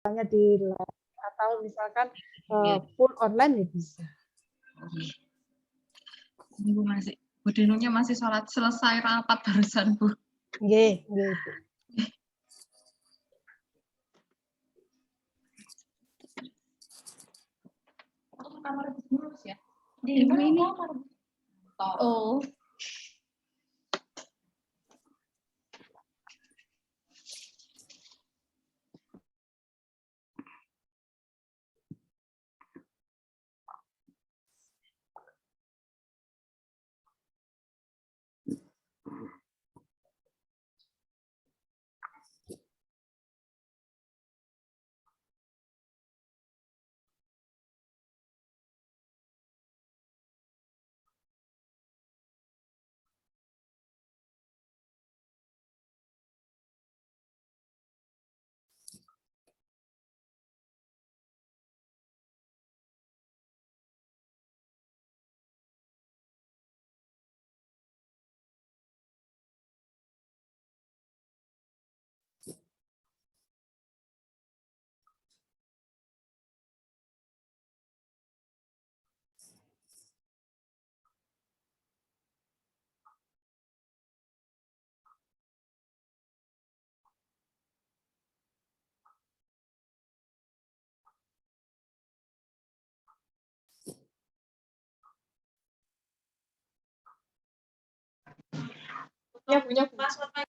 misalnya di live atau misalkan full online ya bisa. Bu masih, Bu Dinunya masih sholat selesai rapat barusan Bu. Nggih, nggih Bu. Kamar terus ya. Di mana ini? Oh. Ya punya password.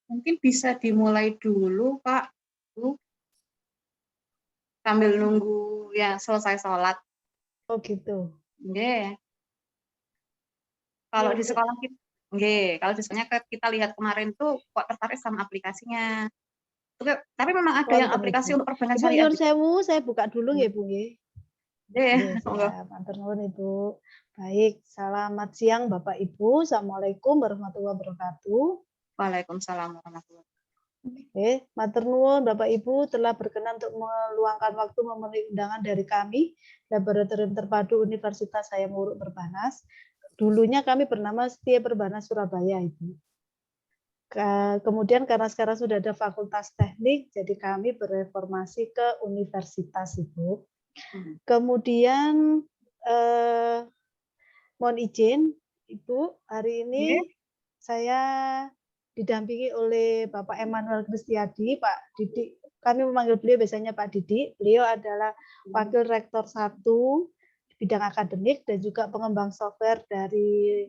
Mungkin bisa dimulai dulu, Pak. Bu, sambil nunggu ya selesai sholat. Oh gitu. Nggih. Kalau Ya, di sekolah kita, nggih, kalau di sekolahnya kita lihat kemarin tuh kok tertarik sama aplikasinya. Tapi memang ada yang wonten aplikasi Ibu. untuk perbankan Ibu syariah nyuwun gitu. sewu, saya buka dulu ya Bu nggih. Nggih, Monggo. siap. Matur nuwun Ibu. Baik, selamat siang Bapak Ibu. Assalamualaikum warahmatullahi wabarakatuh. Waalaikumsalam warahmatullahi wabarakatuh. Oke, matur nuwun Bapak Ibu telah berkenan untuk meluangkan waktu memenuhi undangan dari kami, Laboratorium Terpadu Universitas Hayam Wuruk Perbanas. Dulunya kami bernama Setia Perbanas Surabaya, Ibu. Kemudian karena sekarang sudah ada Fakultas Teknik, jadi kami bereformasi ke universitas, Ibu. Kemudian mohon izin, Ibu, hari ini saya didampingi oleh Bapak Emmanuel Kristiadi, Pak Didik. Kami memanggil beliau biasanya Pak Didik. Beliau adalah Wakil Rektor 1 bidang akademik dan juga pengembang software dari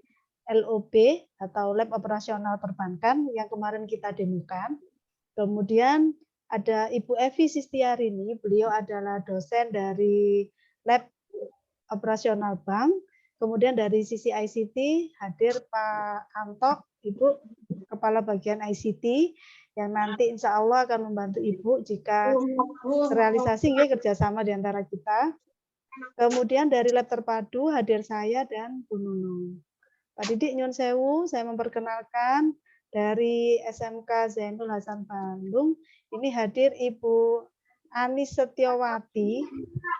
LOP atau Lab Operasional Perbankan yang kemarin kita demokan. Kemudian ada Ibu Evi Sistiarini, beliau adalah dosen dari Lab Operasional Bank. Kemudian dari sisi ICT hadir Pak Antok, Ibu Kepala Bagian ICT yang nanti insya Allah akan membantu Ibu jika terrealisasi kerjasama di antara kita. Kemudian dari Lab Terpadu hadir saya dan Bu Nunung. Pak Didik nyun sewu, saya memperkenalkan dari SMK Zainul Hasan Bandung. Ini hadir Ibu Anis Setiawati.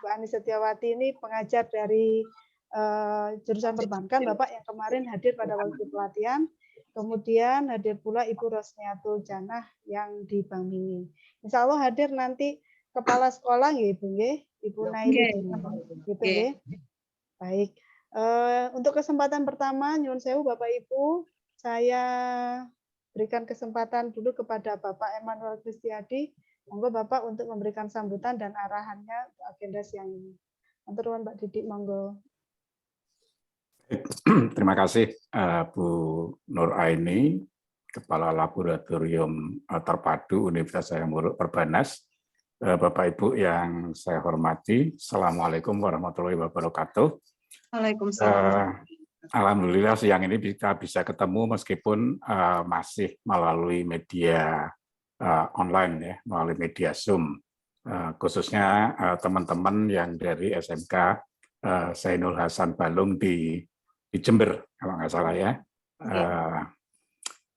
Bu Anis Setiawati ini pengajar dari jurusan perbankan, Bapak yang kemarin hadir pada waktu pelatihan. Kemudian hadir pula Ibu Rosniatul Janah yang di Bank Mini. Insya Allah hadir nanti kepala sekolah nggih, Ibu nggih, Ibu Nailudin. Gitu nggih. Baik. Untuk kesempatan pertama, nyuwun sewu Bapak Ibu, saya berikan kesempatan dulu kepada Bapak Emmanuel Kristiadi. Monggo Bapak untuk memberikan sambutan dan arahannya untuk agenda siang ini. Matur nuwun Mbak Didik, monggo. Terima kasih Bu Nur Aini, Kepala Laboratorium Terpadu Universitas Hayam Wuruk Perbanas. Bapak Ibu yang saya hormati, Assalamualaikum warahmatullahi wabarakatuh. Waalaikumsalam. Alhamdulillah siang ini kita bisa ketemu meskipun masih melalui media online ya, melalui media Zoom. Khususnya teman-teman yang dari SMK Zainul Hasan Bandung di Jember kalau nggak salah ya.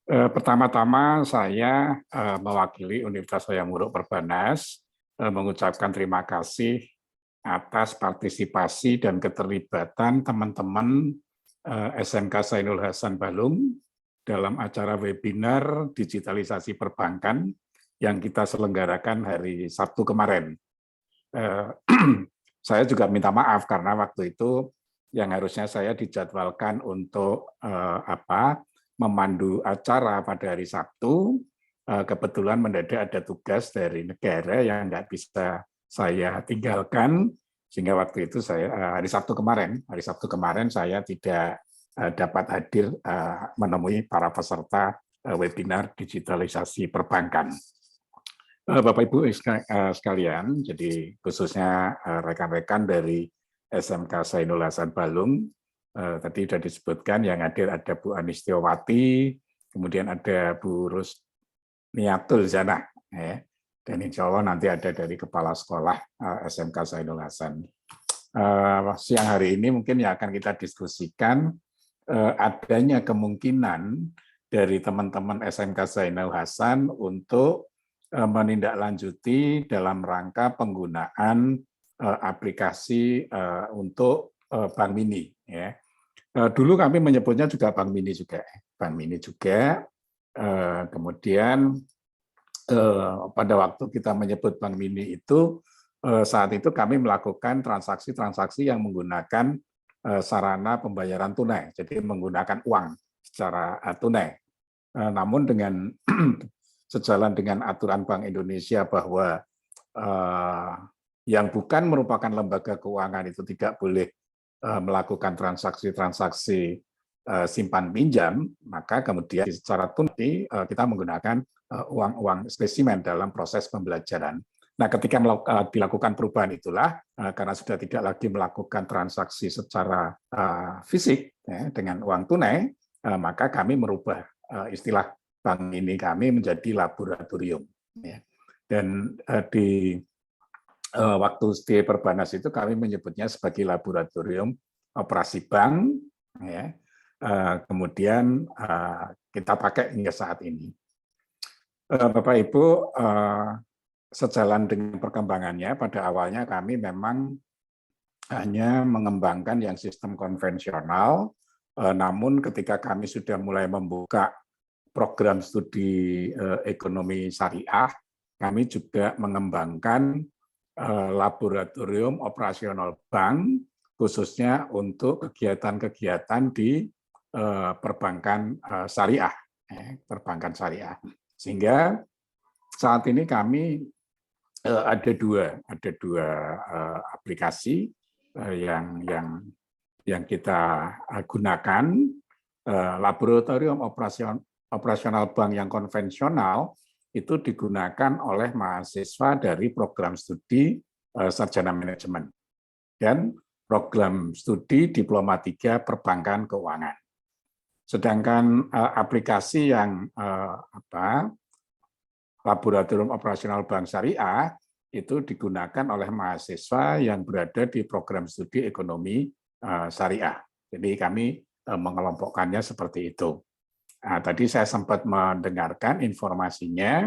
Pertama-tama saya mewakili Universitas Hayam Wuruk Perbanas mengucapkan terima kasih atas partisipasi dan keterlibatan teman-teman SMK Zainul Hasan Bandung dalam acara webinar digitalisasi perbankan yang kita selenggarakan hari Sabtu kemarin. Saya juga minta maaf karena waktu itu yang harusnya saya dijadwalkan untuk memandu acara pada hari Sabtu, kebetulan mendadak ada tugas dari negara yang nggak bisa saya tinggalkan, sehingga waktu itu saya hari Sabtu kemarin saya tidak dapat hadir menemui para peserta webinar digitalisasi perbankan. Bapak Ibu sekalian, jadi khususnya rekan-rekan dari SMK Zainul Hasan Bandung, tadi sudah disebutkan yang hadir ada Bu Anis Setiawati, kemudian ada Bu Rosniatul Janah, ya. Dan insya Allah nanti ada dari Kepala Sekolah SMK Zainul Hasan. Siang hari ini mungkin yang akan kita diskusikan adanya kemungkinan dari teman-teman SMK Zainul Hasan untuk menindaklanjuti dalam rangka penggunaan aplikasi untuk Bank Mini. Ya. Dulu kami menyebutnya juga Bank Mini juga. Kemudian pada waktu kita menyebut Bank Mini itu, saat itu kami melakukan transaksi-transaksi yang menggunakan sarana pembayaran tunai, jadi menggunakan uang secara tunai. Namun dengan sejalan dengan aturan Bank Indonesia bahwa yang bukan merupakan lembaga keuangan itu tidak boleh melakukan transaksi-transaksi simpan pinjam, maka kemudian secara tunai kita menggunakan uang-uang spesimen dalam proses pembelajaran. Nah, ketika dilakukan perubahan itulah, karena sudah tidak lagi melakukan transaksi secara fisik ya, dengan uang tunai, maka kami merubah istilah bank ini kami menjadi laboratorium. Ya. Dan di waktu di Perbanas itu kami menyebutnya sebagai laboratorium operasi bank, ya. Kemudian kita pakai hingga saat ini. Bapak Ibu, sejalan dengan perkembangannya, pada awalnya kami memang hanya mengembangkan yang sistem konvensional, namun ketika kami sudah mulai membuka program studi ekonomi syariah, kami juga mengembangkan laboratorium operasional bank, khususnya untuk kegiatan-kegiatan di perbankan syariah, perbankan syariah. Sehingga saat ini kami ada dua aplikasi yang kita gunakan. Laboratorium operasional bank yang konvensional itu digunakan oleh mahasiswa dari program studi sarjana manajemen dan program studi diploma 3 perbankan keuangan. Sedangkan aplikasi yang laboratorium operasional bank syariah itu digunakan oleh mahasiswa yang berada di program studi ekonomi syariah. Jadi kami mengelompokkannya seperti itu. Nah, tadi saya sempat mendengarkan informasinya,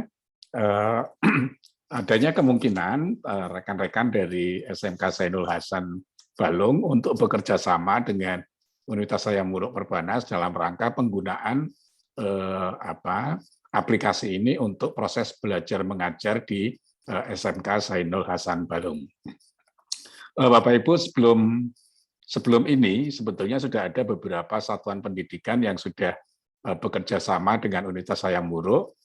adanya kemungkinan rekan-rekan dari SMK Zainul Hasan Balung untuk bekerja sama dengan Universitas Hayam Wuruk Perbanas dalam rangka penggunaan aplikasi ini untuk proses belajar mengajar di SMK Zainul Hasan Balung. Bapak Ibu, sebelum ini sebetulnya sudah ada beberapa satuan pendidikan yang sudah bekerja sama dengan Universitas Hayam Wuruk.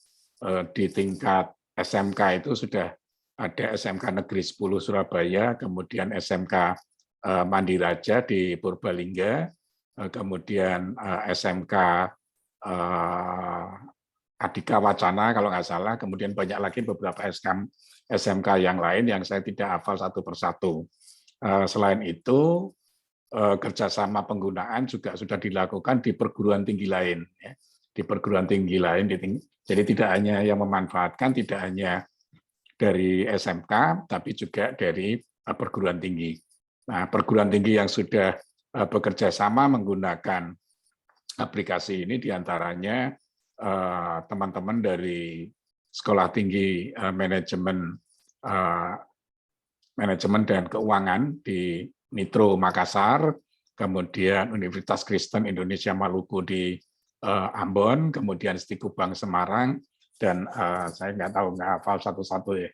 Di tingkat SMK itu sudah ada SMK Negeri 10 Surabaya, kemudian SMK Mandiraja di Purbalingga, kemudian SMK Adika Wacana kalau nggak salah, kemudian banyak lagi beberapa SMK yang lain yang saya tidak hafal satu persatu. Selain itu, kerjasama penggunaan juga sudah dilakukan di perguruan tinggi lain. Di perguruan tinggi lain, jadi tidak hanya yang memanfaatkan, tidak hanya dari SMK, tapi juga dari perguruan tinggi. Nah, perguruan tinggi yang sudah bekerja sama menggunakan aplikasi ini diantaranya teman-teman dari Sekolah Tinggi Manajemen dan Keuangan di Nitro Makassar, kemudian Universitas Kristen Indonesia Maluku di Ambon, kemudian Stikubang Semarang, dan saya nggak hafal satu-satu ya,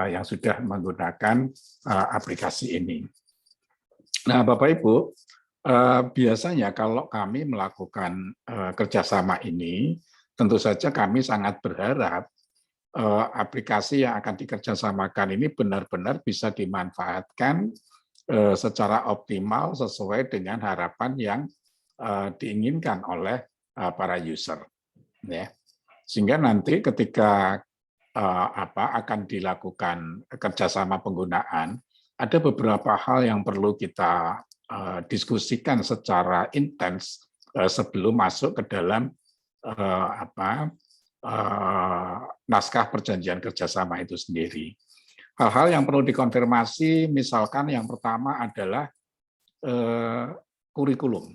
yang sudah menggunakan aplikasi ini. Nah, Bapak Ibu, biasanya kalau kami melakukan kerjasama ini, tentu saja kami sangat berharap aplikasi yang akan dikerjasamakan ini benar-benar bisa dimanfaatkan secara optimal sesuai dengan harapan yang diinginkan oleh para user, ya. Sehingga nanti ketika akan dilakukan kerjasama penggunaan, ada beberapa hal yang perlu kita diskusikan secara intens sebelum masuk ke dalam naskah perjanjian kerjasama itu sendiri. Hal-hal yang perlu dikonfirmasi, misalkan yang pertama adalah kurikulum.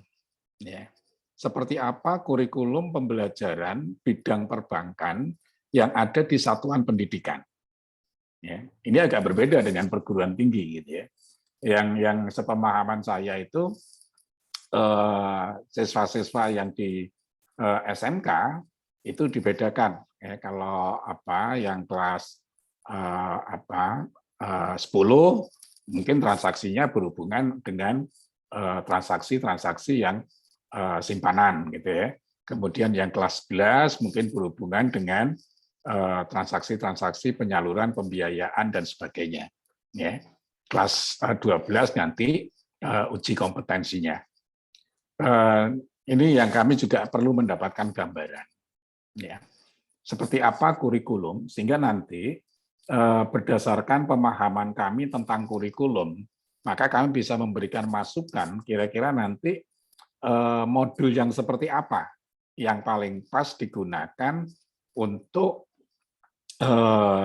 Ya. Seperti apa kurikulum pembelajaran bidang perbankan yang ada di satuan pendidikan. Ya. Ini agak berbeda dengan perguruan tinggi, gitu ya. Yang sepemahaman saya itu siswa-siswa yang di SMK itu dibedakan. Ya, kalau yang kelas 10 mungkin transaksinya berhubungan dengan transaksi-transaksi yang simpanan, gitu ya. Kemudian yang kelas 11 mungkin berhubungan dengan transaksi-transaksi penyaluran pembiayaan dan sebagainya. Ya. Kelas 12 nanti uji kompetensinya. Ini yang kami juga perlu mendapatkan gambaran. Ya. Seperti apa kurikulum, sehingga nanti berdasarkan pemahaman kami tentang kurikulum, maka kami bisa memberikan masukan kira-kira nanti modul yang seperti apa yang paling pas digunakan untuk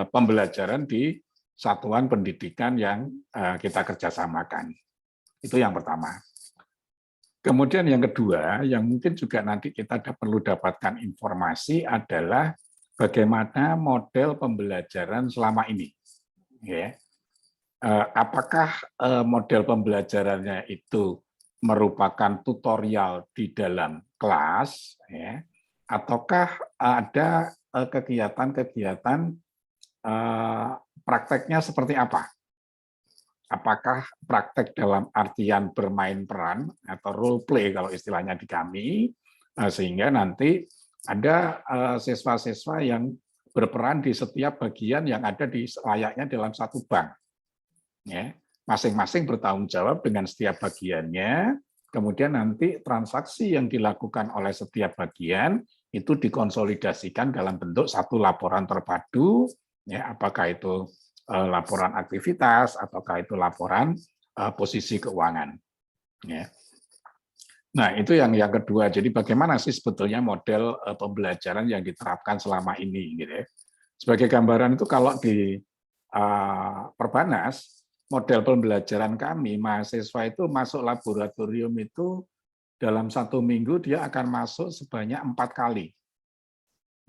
pembelajaran di satuan pendidikan yang kita kerjasamakan. Itu yang pertama. Kemudian yang kedua, yang mungkin juga nanti kita perlu dapatkan informasi adalah bagaimana model pembelajaran selama ini. Ya. Apakah model pembelajarannya itu merupakan tutorial di dalam kelas, ya, ataukah ada kegiatan-kegiatan prakteknya seperti apa? Apakah praktek dalam artian bermain peran atau role play kalau istilahnya di kami, sehingga nanti ada siswa-siswa yang berperan di setiap bagian yang ada di layaknya dalam satu bank. Ya, masing-masing bertanggung jawab dengan setiap bagiannya, kemudian nanti transaksi yang dilakukan oleh setiap bagian itu dikonsolidasikan dalam bentuk satu laporan terpadu, ya, apakah itu laporan aktivitas ataukah itu laporan posisi keuangan. Ya. Nah, itu yang kedua. Jadi bagaimana sih sebetulnya model pembelajaran yang diterapkan selama ini, gitu ya. Sebagai gambaran itu kalau di Perbanas, model pembelajaran kami, mahasiswa itu masuk laboratorium itu dalam 1 minggu dia akan masuk sebanyak 4 kali.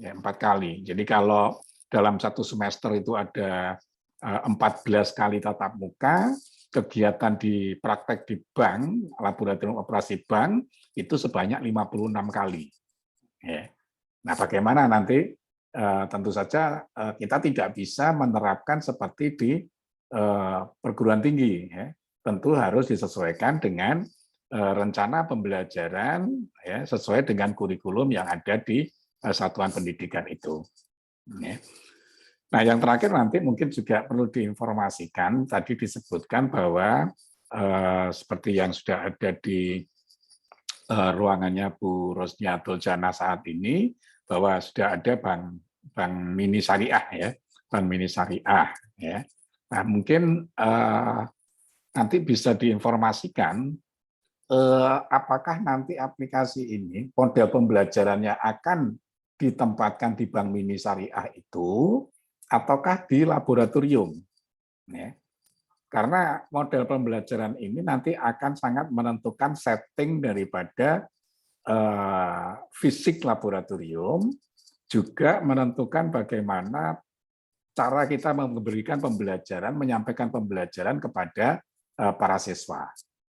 Ya, 4 kali. Jadi kalau dalam 1 semester itu ada 14 kali tatap muka, kegiatan di praktek di bank, laboratorium operasi bank, itu sebanyak 56 kali. Ya. Nah, bagaimana nanti tentu saja kita tidak bisa menerapkan seperti di perguruan tinggi, ya. Tentu harus disesuaikan dengan rencana pembelajaran, ya, sesuai dengan kurikulum yang ada di satuan pendidikan itu. Ya. Nah, yang terakhir nanti mungkin juga perlu diinformasikan, tadi disebutkan bahwa seperti yang sudah ada di ruangannya Bu Rosnia Doljana saat ini, bahwa sudah ada bank mini syariah, ya, bank mini syariah, ya. Nah, mungkin nanti bisa diinformasikan apakah nanti aplikasi ini model pembelajarannya akan ditempatkan di bank mini syariah itu ataukah di laboratorium, ya. Karena model pembelajaran ini nanti akan sangat menentukan setting daripada fisik laboratorium, juga menentukan bagaimana cara kita memberikan pembelajaran, menyampaikan pembelajaran kepada para siswa.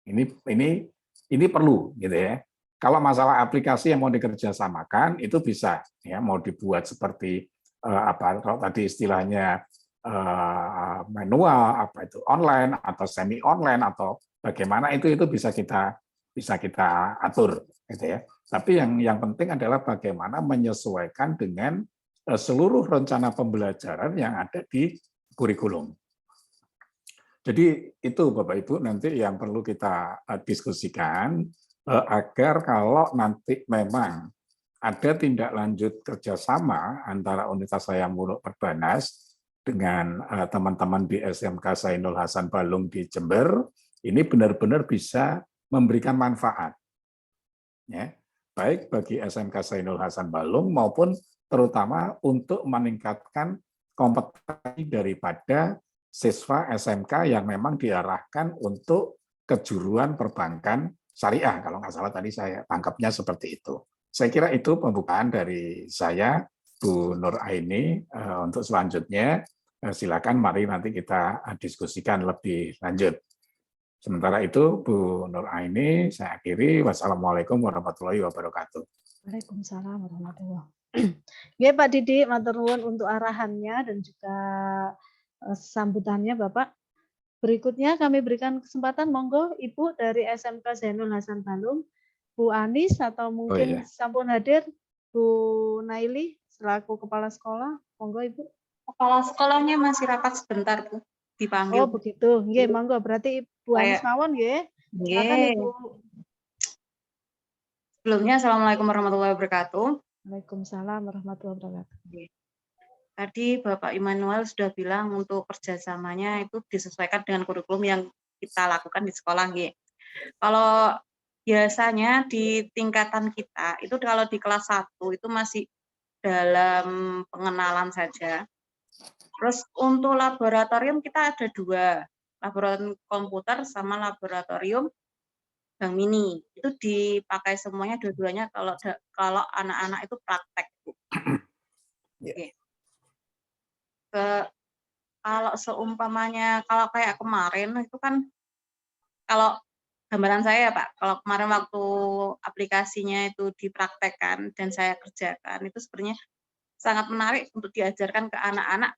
Ini perlu, gitu ya. Kalau masalah aplikasi yang mau dikerjasamakan itu bisa, ya, mau dibuat seperti kalau tadi istilahnya manual, apa itu online atau semi online atau bagaimana itu bisa kita atur, gitu ya. Tapi yang penting adalah bagaimana menyesuaikan dengan seluruh rencana pembelajaran yang ada di kurikulum. Jadi itu Bapak Ibu nanti yang perlu kita diskusikan agar kalau nanti memang ada tindak lanjut kerjasama antara Universitas Hayam Wuruk Perbanas dengan teman-teman di SMK Zainul Hasan Balung di Jember, ini benar-benar bisa memberikan manfaat, ya, baik bagi SMK Zainul Hasan Balung maupun terutama untuk meningkatkan kompetensi daripada siswa SMK yang memang diarahkan untuk kejuruan perbankan syariah, kalau nggak salah tadi saya tangkapnya seperti itu. Saya kira itu pembukaan dari saya, Bu Nur Aini. Untuk selanjutnya silakan mari nanti kita diskusikan lebih lanjut. Sementara itu Bu Nur Aini saya akhiri. Wassalamualaikum warahmatullahi wabarakatuh. Waalaikumsalam warahmatullahi wabarakatuh. Ya Pak Didi, matur nuwun untuk arahannya dan juga sambutannya Bapak. Berikutnya kami berikan kesempatan, monggo Ibu dari SMK Zainul Hasan Balung, Bu Anis atau mungkin sampun hadir Bu Naili selaku kepala sekolah, monggo Ibu. Kepala sekolahnya masih rapat sebentar, Bu. Dipanggil. Oh begitu, nggih monggo. Berarti Bu Anis mawon nggih. Silakan Ibu. Sebelumnya Assalamualaikum warahmatullahi wabarakatuh. Waalaikumsalam warahmatullahi wabarakatuh. Tadi Bapak Immanuel sudah bilang untuk kerjasamanya itu disesuaikan dengan kurikulum yang kita lakukan di sekolah. Kalau biasanya di tingkatan kita, itu kalau di kelas 1 itu masih dalam pengenalan saja. Terus untuk laboratorium kita ada 2, laboratorium komputer sama laboratorium Bank Mini. Itu dipakai semuanya dua-duanya kalau anak-anak itu praktek. Oke. Kalau seumpamanya kalau kayak kemarin itu kan kalau gambaran saya ya Pak, kalau kemarin waktu aplikasinya itu dipraktekkan dan saya kerjakan itu sebenarnya sangat menarik untuk diajarkan ke anak-anak.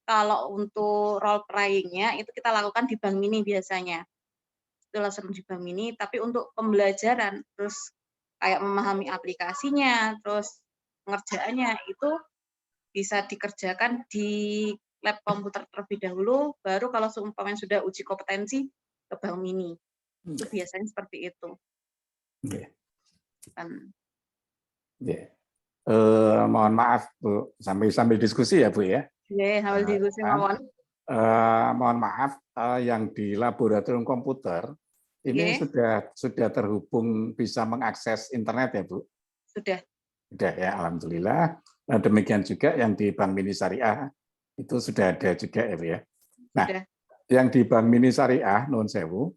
Kalau untuk role playing-nya itu kita lakukan di Bank Mini biasanya. Itu langsung di Bank Mini, tapi untuk pembelajaran terus kayak memahami aplikasinya, terus pengerjaannya itu bisa dikerjakan di lab komputer terlebih dahulu, baru kalau seumpamanya sudah uji kompetensi ke Bank Mini. Itu biasanya seperti itu. Kan. Mohon maaf Bu, sambil diskusi ya Bu ya. Sambil diskusi mawon. Mohon maaf, yang di laboratorium komputer ini sudah terhubung bisa mengakses internet ya Bu? Sudah. Sudah ya, alhamdulillah. Nah, demikian juga yang di Bank Mini Syariah itu sudah ada juga ya Bu ya. Nah, Sudah. yang di Bank Mini Syariah Nuwun Sewu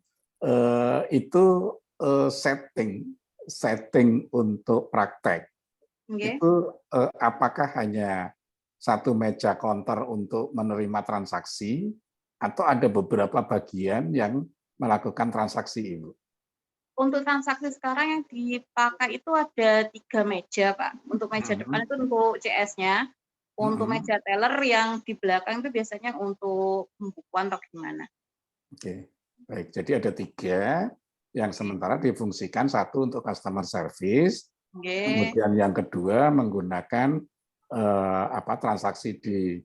itu setting untuk praktek. Itu apakah hanya satu meja counter untuk menerima transaksi atau ada beberapa bagian yang melakukan transaksi Ibu? Untuk transaksi sekarang yang dipakai itu ada 3 meja Pak. Untuk meja depan itu untuk CS-nya, untuk meja teller yang di belakang itu biasanya untuk pembukuan atau gimana. Oke, baik. Jadi ada 3 yang sementara difungsikan, 1 untuk customer service, kemudian yang kedua menggunakan transaksi di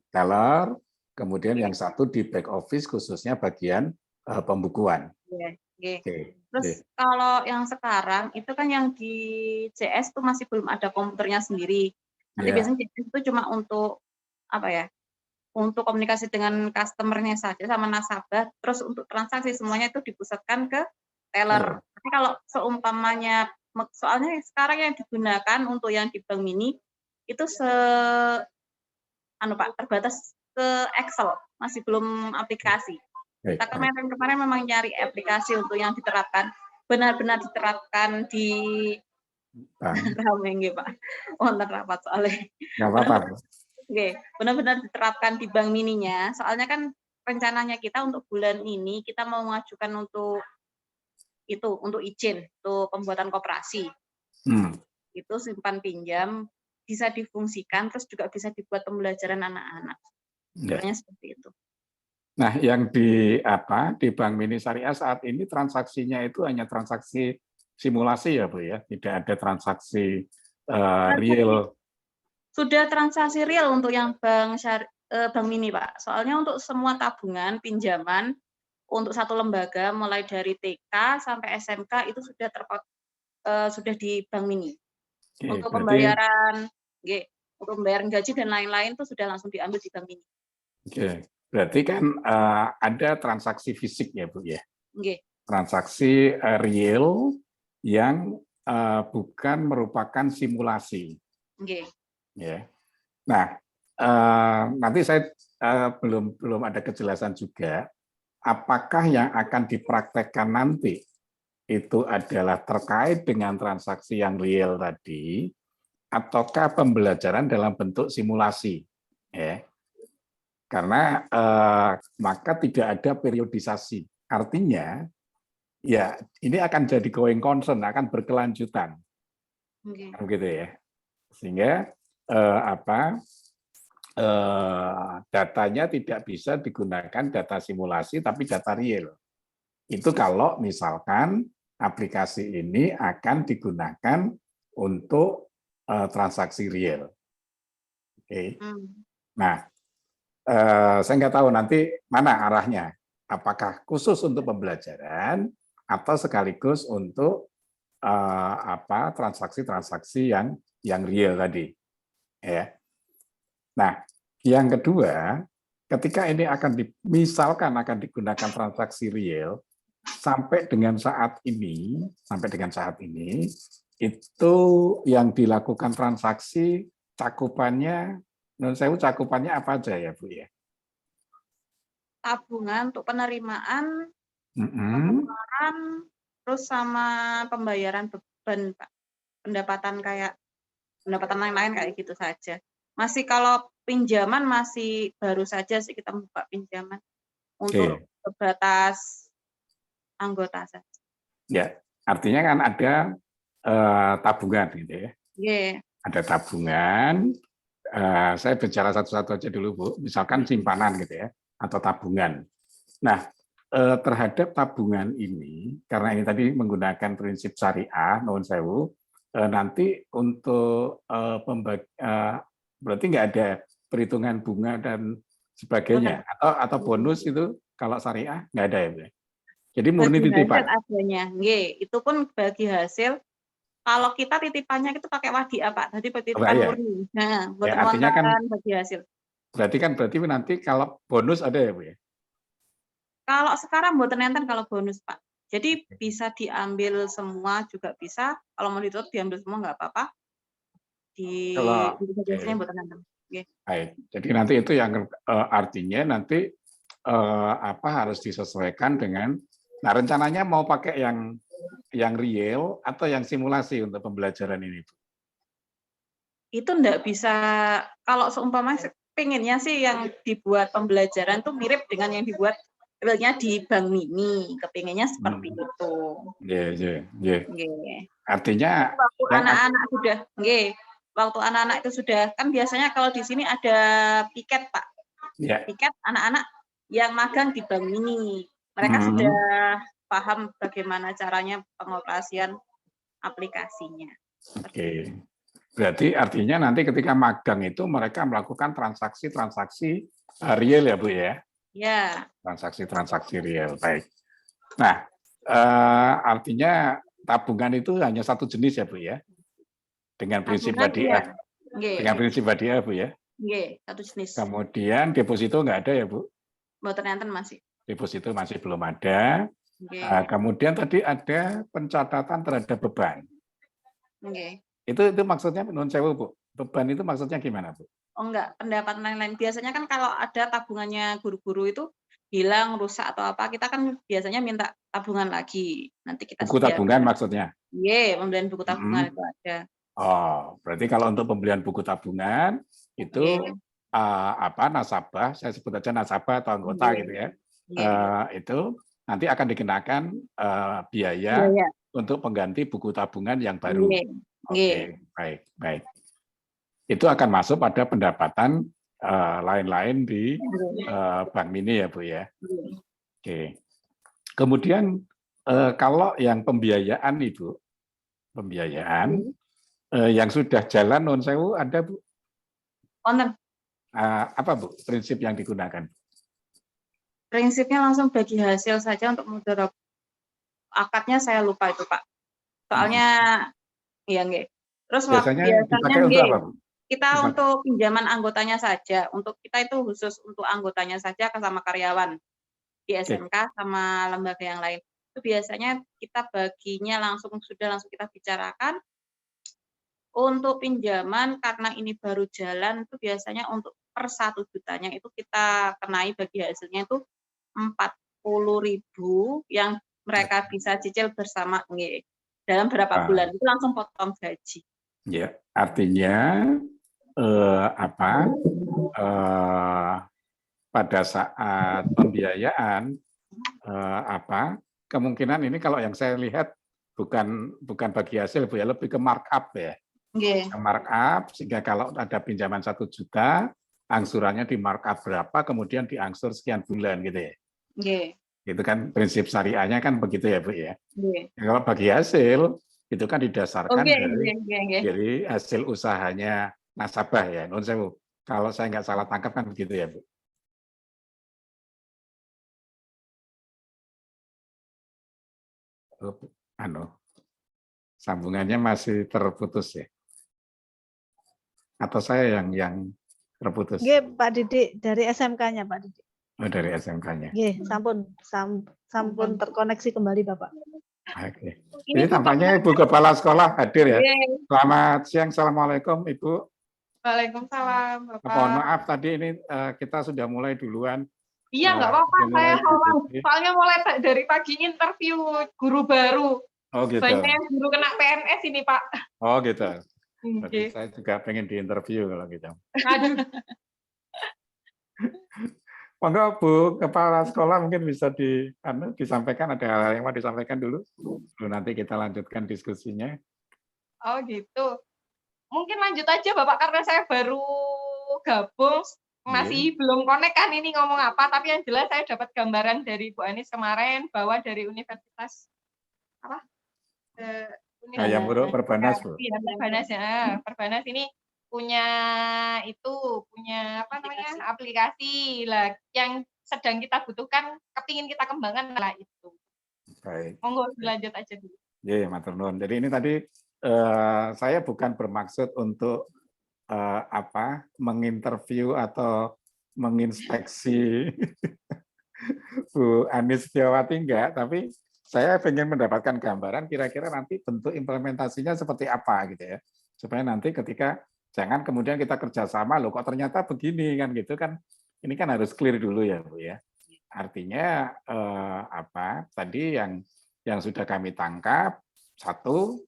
teller, kemudian yang 1 di back office khususnya bagian pembukuan. Terus kalau yang sekarang itu kan yang di CS itu masih belum ada komputernya sendiri. Nanti biasanya CS itu cuma untuk untuk komunikasi dengan customer-nya saja sama nasabah. Terus untuk transaksi semuanya itu dipusatkan ke teller. Tapi kalau seumpamanya, soalnya sekarang yang digunakan untuk yang di Bank Mini itu terbatas ke Excel, masih belum aplikasi. Kita kemarin memang nyari aplikasi untuk yang diterapkan, benar-benar diterapkan di Pak. Wonten rapat soalnya. Nggak apa-apa. Benar-benar diterapkan di Bank Mininya. Soalnya kan rencananya kita untuk bulan ini kita mau mengajukan untuk izin untuk pembuatan koperasi. Itu simpan pinjam bisa difungsikan, terus juga bisa dibuat pembelajaran anak-anak. Sebenarnya seperti itu. Nah, yang di Bank Mini Syariah saat ini transaksinya itu hanya transaksi simulasi ya Bu ya, tidak ada transaksi real. Sudah transaksi real untuk yang Bank Mini Pak. Soalnya untuk semua tabungan, pinjaman untuk satu lembaga mulai dari TK sampai SMK itu sudah di Bank Mini. Untuk pembayaran, untuk pembayaran gaji dan lain-lain itu sudah langsung diambil di Bank Mini. Berarti kan ada transaksi fisik ya Bu ya? Transaksi real yang bukan merupakan simulasi. Nah, nanti saya belum ada kejelasan juga, apakah yang akan dipraktekkan nanti itu adalah terkait dengan transaksi yang real tadi, ataukah pembelajaran dalam bentuk simulasi? Karena maka tidak ada periodisasi. Artinya, ya ini akan jadi going concern, akan berkelanjutan, gitu ya. Sehingga datanya tidak bisa digunakan data simulasi, tapi data real. Itu kalau misalkan aplikasi ini akan digunakan untuk transaksi real. Nah, saya nggak tahu nanti mana arahnya. Apakah khusus untuk pembelajaran atau sekaligus untuk transaksi-transaksi yang real tadi. Nah, yang kedua, ketika ini misalkan akan digunakan transaksi real, sampai dengan saat ini itu yang dilakukan transaksi cakupannya Menurut saya cakupannya apa aja ya Bu ya? Tabungan untuk penerimaan, Mm-mm. pengeluaran, terus sama pembayaran beban, Pak. Pendapatan lain-lain kayak gitu saja. Masih kalau pinjaman masih baru saja sih kita buka pinjaman untuk Oke. sebatas anggota saja. Ya, artinya kan ada tabungan gitu ya. Yeah. Ada tabungan. Saya bicara satu-satu aja dulu Bu. Misalkan simpanan gitu ya, atau tabungan. Nah, terhadap tabungan ini, karena ini tadi menggunakan prinsip syariah, nuwun sewu, nanti untuk berarti nggak ada perhitungan bunga dan sebagainya, atau bonus itu kalau syariah nggak ada ya Bu? Jadi murni Bagi titipan. hasil adanya, itu pun bagi hasil. Kalau kita titipannya itu pakai wadiah Pak, jadi titipan Ya? murni. Nah, buat Ya, artinya kan bagi hasil. berarti nanti kalau bonus ada ya Bu ya? Kalau sekarang buatan enten kalau bonus Pak. Jadi bisa diambil semua juga bisa. Kalau mau ditutup diambil semua nggak apa-apa. Biasanya buatan enten. Baik. Jadi nanti itu yang artinya nanti harus disesuaikan dengan. Nah, rencananya mau pakai yang real atau yang simulasi untuk pembelajaran ini, Bu? Itu enggak bisa, kalau seumpamanya pengennya sih yang dibuat pembelajaran tuh mirip dengan yang dibuat realnya di Bank Mini, kepinginnya seperti itu. Artinya waktu anak-anak sudah, waktu anak-anak itu sudah, kan biasanya kalau di sini ada piket Pak, piket anak-anak yang magang di Bank Mini, mereka sudah paham bagaimana caranya pengoperasian aplikasinya. Oke. Berarti artinya nanti ketika magang itu mereka melakukan transaksi-transaksi real ya Bu ya? Ya. Transaksi-transaksi real, baik. Nah, artinya tabungan itu hanya satu jenis ya Bu ya? Dengan prinsip wadiah. Dengan prinsip wadiah Bu ya? Satu jenis. Kemudian deposito nggak ada ya Bu? Mboten enten masih. Deposito masih belum ada. Kemudian tadi ada pencatatan terhadap beban. Itu maksudnya non sewu Bu. Beban itu maksudnya gimana Bu? Oh enggak, pendapatan lain-lain. Biasanya kan kalau ada tabungannya guru-guru itu hilang, rusak atau apa, kita kan biasanya minta tabungan lagi. Nanti kita buku tabungan maksudnya? Pembelian buku tabungan itu ada. Oh, berarti kalau untuk pembelian buku tabungan itu nasabah, saya sebut aja nasabah atau anggota gitu ya. Itu nanti akan dikenakan biaya untuk pengganti buku tabungan yang baru. Oke, baik. Itu akan masuk pada pendapatan lain-lain di Bank Mini ya Bu ya. Oke. Kemudian kalau yang pembiayaan Ibu, yang sudah jalan non sewu ada Bu? Apa Bu prinsip yang digunakan? Prinsipnya langsung bagi hasil saja untuk mudarat. Akadnya saya lupa itu Pak. Soalnya Terus biasanya dipakai untuk apa Bu? Kita untuk pinjaman anggotanya saja. Untuk kita itu khusus untuk anggotanya saja sama karyawan di SMK sama lembaga yang lain. Itu biasanya kita baginya langsung kita bicarakan. Untuk pinjaman karena ini baru jalan itu biasanya untuk per 1 jutanya itu kita kenai bagi hasilnya itu 40.000 yang mereka bisa cicil bersama dalam berapa bulan itu langsung potong gaji. Ya, artinya pada saat pembiayaan kemungkinan ini kalau yang saya lihat bukan bagi hasil Bu ya, lebih ke markup ya. Markup sehingga kalau ada pinjaman 1 juta, angsurannya di markup berapa, kemudian diangsur sekian bulan gitu ya. Itu kan prinsip syariahnya kan begitu ya Bu ya. Kalau bagi hasil itu kan didasarkan dari hasil usahanya nasabah ya. Non sewu. Kalau saya nggak salah tangkap kan begitu ya Bu. Sambungannya masih terputus ya. Atau saya yang terputus? Pak Didik dari SMK-nya Pak Didik. Oh, dari SMK-nya. Sampun terkoneksi kembali Bapak. Oke. Jadi tampaknya Ibu Kepala Sekolah hadir ya. Selamat siang, Assalamualaikum Ibu. Waalaikumsalam, Mohon Bapak. maaf tadi ini kita sudah mulai duluan. Iya, nggak apa-apa. Sudah mulai diskusi. Soalnya mulai dari pagi interview guru baru. Oh gitu. Banyak yang guru kena PNS ini, Pak. Oh gitu. Berarti Oke. saya juga pengen diinterview kalau gitu. Aduh. Monggo Bu Kepala Sekolah mungkin bisa disampaikan, ada hal yang mau disampaikan dulu. Lalu nanti kita lanjutkan diskusinya. Oh gitu. Mungkin lanjut aja Bapak, karena saya baru gabung, masih belum connect kan ini ngomong apa, tapi yang jelas saya dapat gambaran dari Bu Anis kemarin bahwa dari Universitas apa? Hayam Wuruk Perbanas, Bu. Iya, Perbanas ya. Perbanas ini punya apa namanya, aplikasi lah yang sedang kita butuhkan, kepingin kita kembangkan lah itu. Baik. Monggo dilanjut aja dulu. Iya, matur nuwun. Jadi ini tadi saya bukan bermaksud untuk menginterview atau menginspeksi Bu Anis Setiawati enggak, tapi saya ingin mendapatkan gambaran kira-kira nanti bentuk implementasinya seperti apa gitu ya. Supaya nanti ketika jangan kemudian kita kerjasama, loh kok ternyata begini kan gitu kan. Ini kan harus clear dulu ya Bu ya. Artinya tadi yang sudah kami tangkap, satu,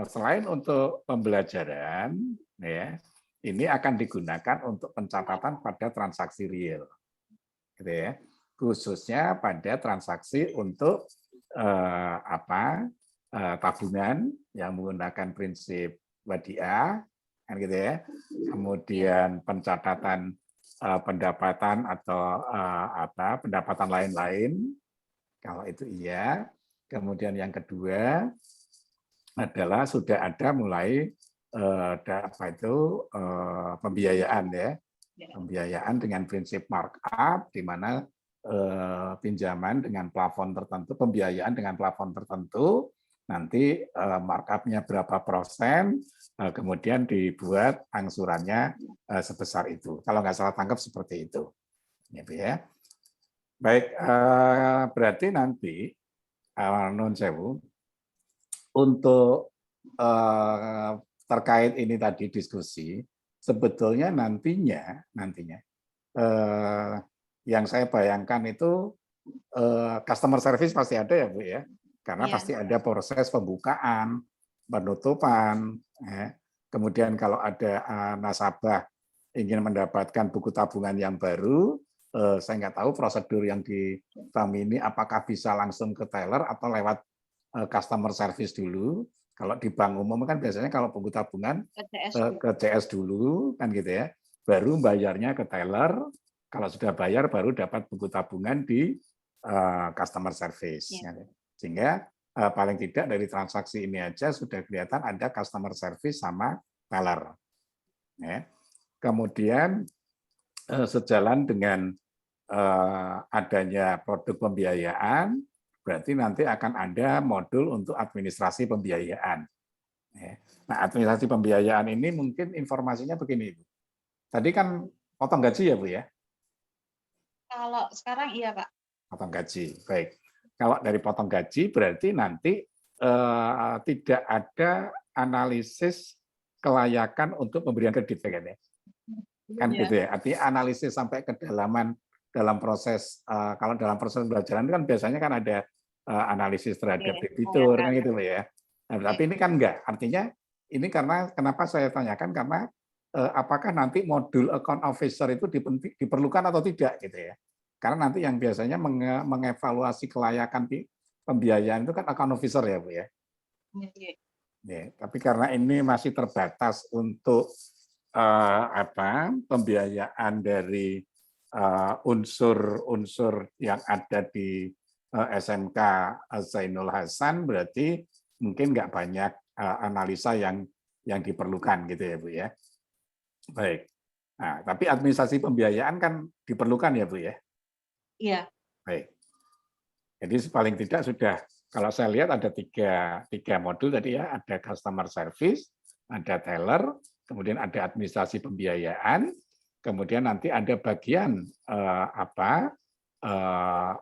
selain untuk pembelajaran ya, ini akan digunakan untuk pencatatan pada transaksi real. Gitu ya. Khususnya pada transaksi untuk tabungan yang menggunakan prinsip wadiah, kan gitu ya. Kemudian pencatatan pendapatan atau pendapatan lain-lain, kalau itu iya. Kemudian yang kedua adalah sudah ada mulai pembiayaan ya, pembiayaan dengan prinsip markup, di mana pinjaman dengan plafon tertentu, pembiayaan dengan plafon tertentu, nanti markupnya berapa persen, kemudian dibuat angsurannya sebesar itu. Kalau nggak salah tangkap seperti itu. Gitu ya. Baik, berarti nanti nun sewu untuk terkait ini tadi diskusi, sebetulnya nantinya yang saya bayangkan itu customer service pasti ada ya Bu ya, karena pasti ada proses pembukaan, penutupan, ya. Kemudian kalau ada nasabah ingin mendapatkan buku tabungan yang baru, saya nggak tahu prosedur yang di kami ini apakah bisa langsung ke teller atau lewat customer service dulu. Kalau di bank umum kan biasanya kalau buku tabungan ke CS dulu kan gitu ya, baru bayarnya ke teller. Kalau sudah bayar baru dapat buku tabungan di customer service. Ya. Sehingga paling tidak dari transaksi ini aja sudah kelihatan ada customer service sama teller. Ya. Kemudian sejalan dengan adanya produk pembiayaan, berarti nanti akan ada modul untuk administrasi pembiayaan. Nah, administrasi pembiayaan ini mungkin informasinya begini, Bu. Tadi kan potong gaji ya, Bu ya? Kalau sekarang iya, Pak. Potong gaji, baik. Kalau dari potong gaji berarti nanti tidak ada analisis kelayakan untuk pemberian kredit, kan ya? Kan gitu ya. Artinya analisis sampai kedalaman dalam proses, kalau dalam proses pembelajaran kan biasanya kan ada analisis terhadap debitur kan gitu ya. Nah, tapi ini kan enggak. Artinya ini karena kenapa saya tanyakan karena apakah nanti modul account officer itu diperlukan atau tidak gitu ya. Karena nanti yang biasanya mengevaluasi kelayakan pembiayaan itu kan account officer ya Bu ya. Ya, tapi karena ini masih terbatas untuk pembiayaan dari unsur-unsur yang ada di SMK Zainul Hasan, berarti mungkin nggak banyak analisa yang diperlukan gitu ya Bu ya. Baik. Nah, tapi administrasi pembiayaan kan diperlukan ya Bu ya. Iya. Baik. Jadi paling tidak sudah, kalau saya lihat ada tiga modul tadi ya, ada customer service, ada teller, kemudian ada administrasi pembiayaan, kemudian nanti ada bagian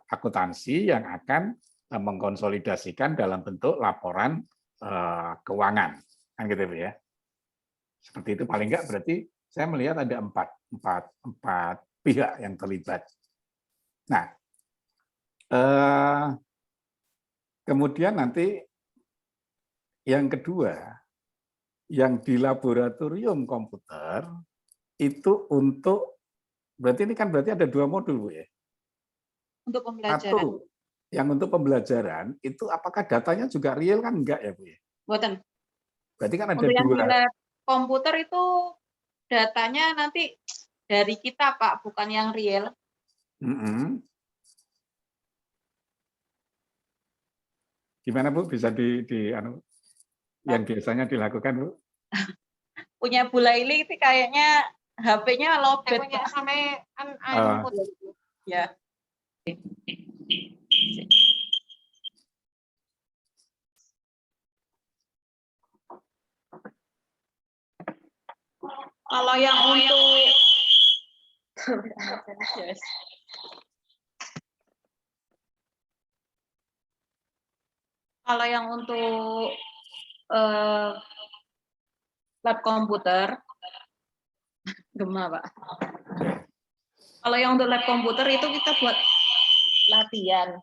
akuntansi yang akan mengkonsolidasikan dalam bentuk laporan keuangan, kan gitu Bu ya. Seperti itu paling enggak berarti saya melihat ada empat pihak yang terlibat. Nah, kemudian nanti yang kedua, yang di laboratorium komputer itu untuk, berarti ini kan berarti ada 2 modul, Bu ya? Untuk pembelajaran. Satu, yang untuk pembelajaran itu apakah datanya juga real kan enggak ya, Bu ya? Buatan. Berarti kan ada Untuk yang 2. di lab komputer itu datanya nanti dari kita, Pak, bukan yang real. Gimana, Bu? Bisa yang biasanya dilakukan, Bu? Punya Bu Laili itu kayaknya HP-nya lowbat sampai ya. Kalau yang untuk kalau yang untuk lab komputer, Gema, Pak. Kalau yang untuk lab komputer itu kita buat latihan.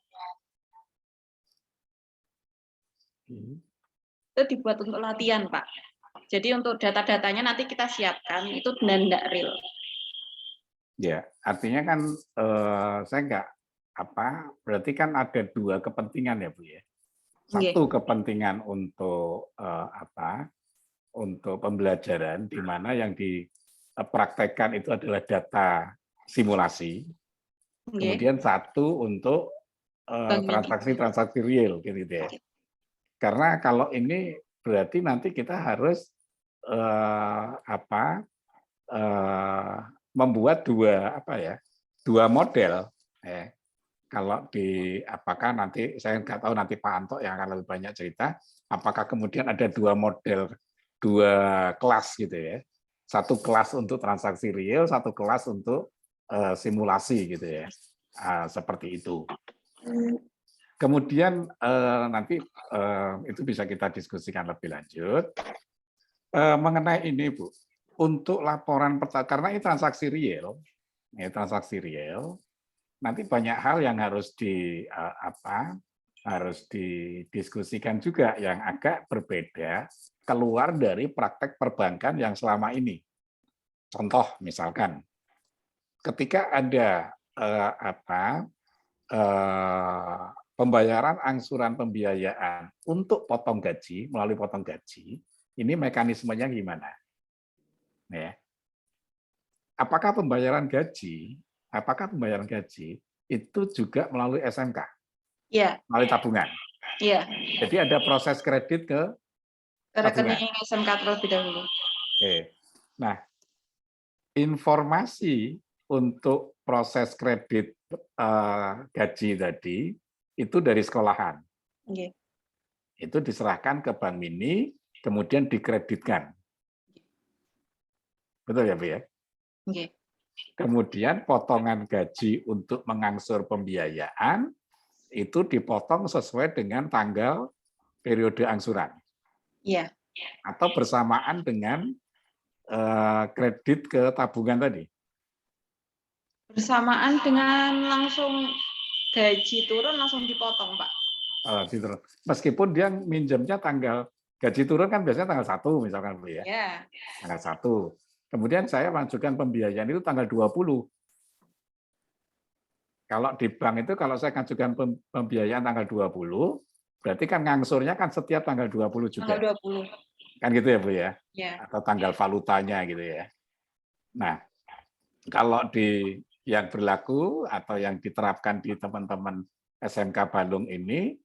Itu dibuat untuk latihan, Pak. Jadi untuk data-datanya nanti kita siapkan, itu tidak real. Ya, artinya kan saya nggak berarti kan ada 2 kepentingan ya, Bu ya. Satu kepentingan untuk untuk pembelajaran, di mana yang dipraktekkan itu adalah data simulasi. Kemudian satu untuk transaksi-transaksi real, gitu ya. Karena kalau ini berarti nanti kita harus membuat 2 model. Kalau apakah nanti saya nggak tahu, nanti Pak Anto yang akan lebih banyak cerita, apakah kemudian ada 2 model, 2 kelas gitu ya. Satu kelas untuk transaksi real, satu kelas untuk simulasi gitu ya. Seperti itu. Kemudian nanti itu bisa kita diskusikan lebih lanjut. Mengenai ini, Bu, untuk laporan karena ini transaksi real, nanti banyak hal yang harus harus didiskusikan juga yang agak berbeda keluar dari praktek perbankan yang selama ini. Contoh misalkan, ketika ada pembayaran angsuran pembiayaan untuk potong gaji melalui potong gaji, ini mekanismenya gimana? Ya. Apakah pembayaran gaji itu juga melalui SMK? Iya. Melalui tabungan? Iya. Jadi ada proses kredit ke rekening SMK terlebih dahulu. Oke. Nah, informasi untuk proses kredit gaji tadi itu dari sekolahan. Okay. Itu diserahkan ke Bank Mini, kemudian dikreditkan. Betul ya, Bu ya? Okay. Kemudian potongan gaji untuk mengangsur pembiayaan itu dipotong sesuai dengan tanggal periode angsuran. Iya. Atau bersamaan dengan kredit ke tabungan tadi. Bersamaan dengan langsung gaji turun langsung dipotong, Pak. Meskipun dia minjemnya tanggal gaji turun kan biasanya tanggal 1 misalkan, Bu ya. Yeah. Tanggal 1. Kemudian saya mengajukan pembiayaan itu tanggal 20. Kalau di bank itu kalau saya mengajukan pembiayaan tanggal 20, berarti kan ngangsurnya kan setiap tanggal 20 juga. Tanggal 20. Kan gitu ya, Bu ya? Yeah. Atau tanggal valutanya gitu ya. Nah, kalau yang berlaku atau yang diterapkan di teman-teman SMK Bandung ini,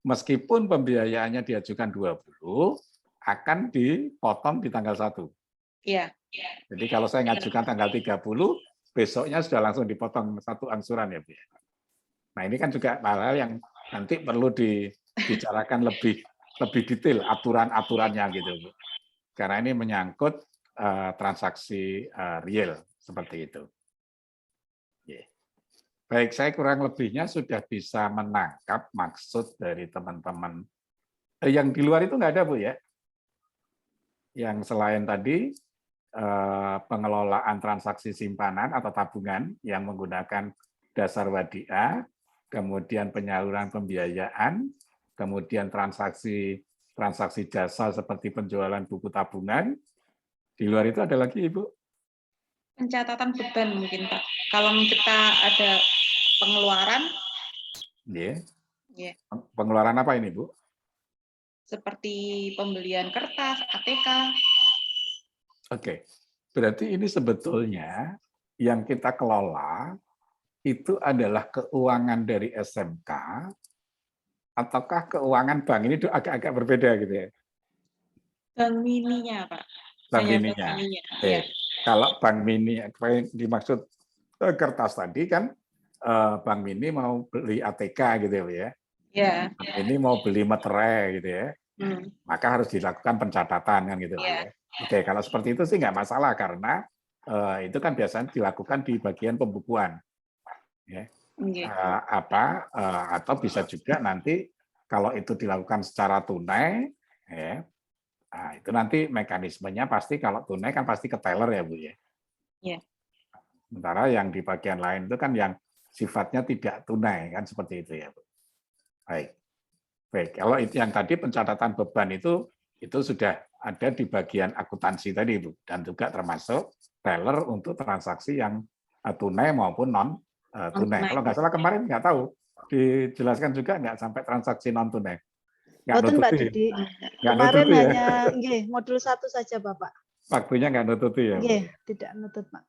meskipun pembiayaannya diajukan 20, akan dipotong di tanggal 1. Iya. Jadi kalau saya ngajukan tanggal 30, besoknya sudah langsung dipotong 1 angsuran ya, Bu. Nah, ini kan juga hal-hal yang nanti perlu dibicarakan lebih detail aturan-aturannya gitu, Bu. Karena ini menyangkut transaksi real seperti itu. Baik, saya kurang lebihnya sudah bisa menangkap maksud dari teman-teman. Yang di luar itu nggak ada, Bu ya? Yang selain tadi pengelolaan transaksi simpanan atau tabungan yang menggunakan dasar wadiah, kemudian penyaluran pembiayaan, kemudian transaksi jasa seperti penjualan buku tabungan. Di luar itu ada lagi, Ibu? Pencatatan beban mungkin, Pak. Kalau kita ada pengeluaran, Yeah. ya, Pengeluaran apa ini, Bu? seperti pembelian kertas, ATK. Oke. Berarti ini sebetulnya yang kita kelola itu adalah keuangan dari SMK ataukah keuangan bank? Ini agak-agak berbeda gitu ya. Bank mininya, Pak. Bank Hanya mininya. bank mininya. Oke. Ya. Kalau bank mini, apa yang dimaksud kertas tadi kan bank mini mau beli ATK gitu ya. Ya. Bank mini mau beli materai gitu ya. Maka harus dilakukan pencatatan kan gitu ya. Oke, kalau seperti itu sih nggak masalah karena itu kan biasanya dilakukan di bagian pembukuan. Ya. Atau bisa juga nanti kalau itu dilakukan secara tunai, ya, nah, itu nanti mekanismenya pasti kalau tunai kan pasti ke teller ya Bu ya. Yeah. Sementara yang di bagian lain itu kan yang sifatnya tidak tunai kan seperti itu ya Bu. Baik. Kalau itu yang tadi pencatatan beban itu sudah ada di bagian akuntansi tadi Bu dan juga termasuk teller untuk transaksi yang tunai maupun non tunai. Kalau nggak salah kemarin nggak tahu dijelaskan juga nggak sampai transaksi non tunai. Betul Mbak Didi. Kemarin nututi hanya modul 1 saja Bapak. Waktunya nggak nututi ya. Tidak nutut Pak.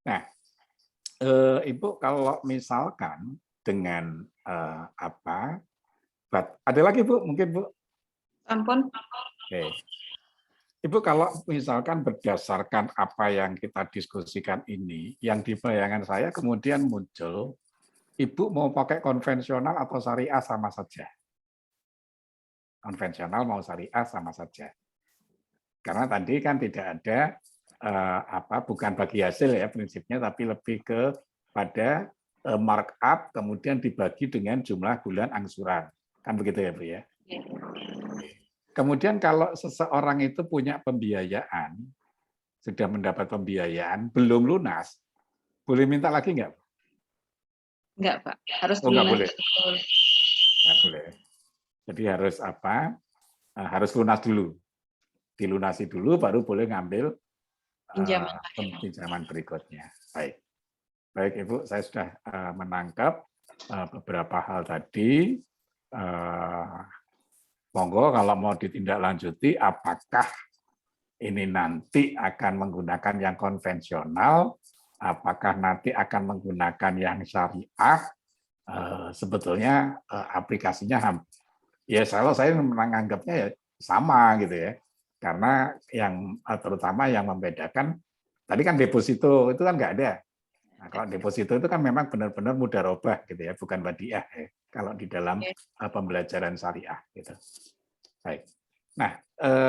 Nah, Ibu kalau misalkan dengan ada lagi Bu mungkin Bu? Ampun. Oke. Ibu kalau misalkan berdasarkan apa yang kita diskusikan ini, yang di bayangan saya kemudian muncul, Ibu mau pakai konvensional atau syariah sama saja. Konvensional mau syariah sama saja. Karena tadi kan tidak ada bukan bagi hasil ya prinsipnya, tapi lebih kepada markup kemudian dibagi dengan jumlah bulan angsuran. Kan begitu ya Bu ya? Kemudian kalau seseorang itu punya pembiayaan, sudah mendapat pembiayaan, belum lunas, boleh minta lagi nggak? Nggak, Pak. Harus nggak boleh. Betul. Nggak boleh. Jadi harus harus lunas dulu. Dilunasi dulu, baru boleh ngambil pinjaman berikutnya. Baik Ibu, saya sudah menangkap beberapa hal tadi. Monggo kalau mau ditindaklanjuti, apakah ini nanti akan menggunakan yang konvensional, apakah nanti akan menggunakan yang syariah, sebetulnya aplikasinya ya saya menganggapnya ya sama gitu ya. Karena yang terutama yang membedakan, tadi kan deposito itu kan nggak ada. Nah, kalau deposito itu kan memang benar-benar mudharabah gitu ya, bukan wadiah ya. Kalau di dalam pembelajaran syariah gitu. Baik. Nah,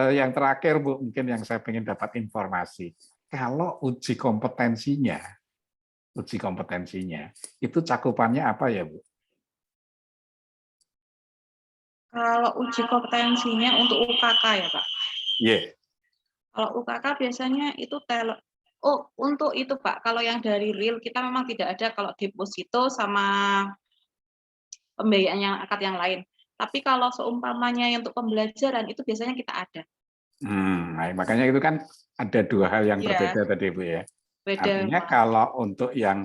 yang terakhir Bu, mungkin yang saya ingin dapat informasi, kalau uji kompetensinya itu cakupannya apa ya Bu? Kalau uji kompetensinya untuk UKK ya Pak? Iya. Kalau UKK biasanya itu untuk itu Pak, kalau yang dari real kita memang tidak ada kalau deposito sama pembiayaan yang akad yang lain. Tapi kalau seumpamanya untuk pembelajaran itu biasanya kita ada. Nah, makanya itu kan ada dua hal yang berbeda tadi Bu ya. Beda. Artinya kalau untuk yang